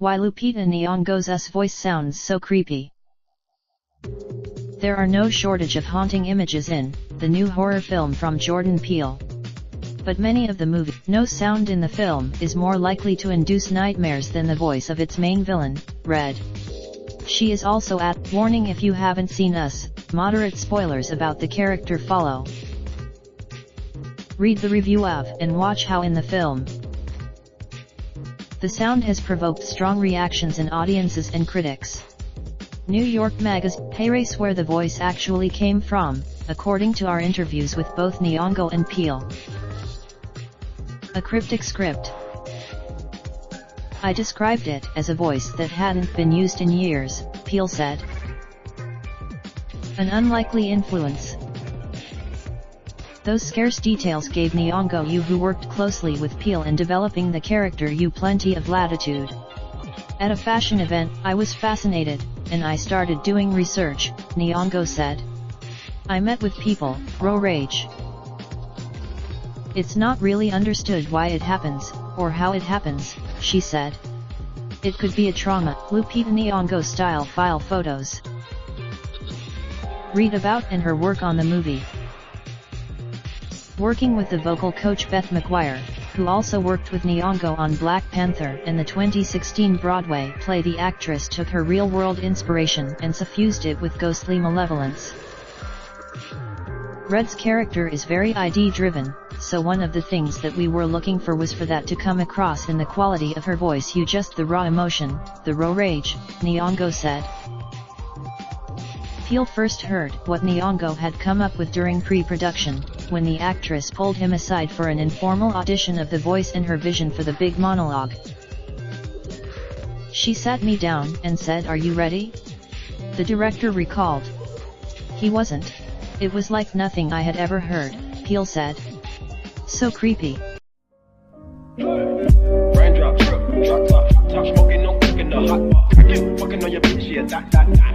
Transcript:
Why Lupita Nyongos' voice sounds so creepy. There are no shortage of haunting images in the new horror film from Jordan Peele. But many of the movie, no sound in the film is more likely to induce nightmares than the voice of its main villain, Red. She is also warning if you haven't seen us, moderate spoilers about the character follow. Read the review of and watch how in the film. The sound has provoked strong reactions in audiences and critics. New York Magazine race where the voice actually came from, according to our interviews with both Nyong'o and Peele. A cryptic script. I described it as a voice that hadn't been used in years, Peele said. An unlikely influence. Those scarce details gave Nyong'o, who worked closely with Peele in developing the character, plenty of latitude. At a fashion event, I was fascinated, and I started doing research, Nyong'o said. I met with people, raw rage. It's not really understood why it happens, or how it happens, she said. It could be a trauma. Lupita Nyong'o style file photos. Read about and her work on the movie. Working with the vocal coach Beth McGuire, who also worked with Nyong'o on Black Panther and the 2016 Broadway play, the actress took her real-world inspiration and suffused it with ghostly malevolence. Red's character is very ID-driven, so one of the things that we were looking for was for that to come across in the quality of her voice. Just the raw emotion, the raw rage, Nyong'o said. Peele first heard what Nyong'o had come up with during pre-production, when the actress pulled him aside for an informal audition of the voice and her vision for the big monologue. She sat me down and said, "Are you ready?" The director recalled. He wasn't. It was like nothing I had ever heard, Peele said. So creepy. Raindrops, drop top, hot top, smoking, no cooking, the hot pot. I keep fucking on your bitch, yeah, that.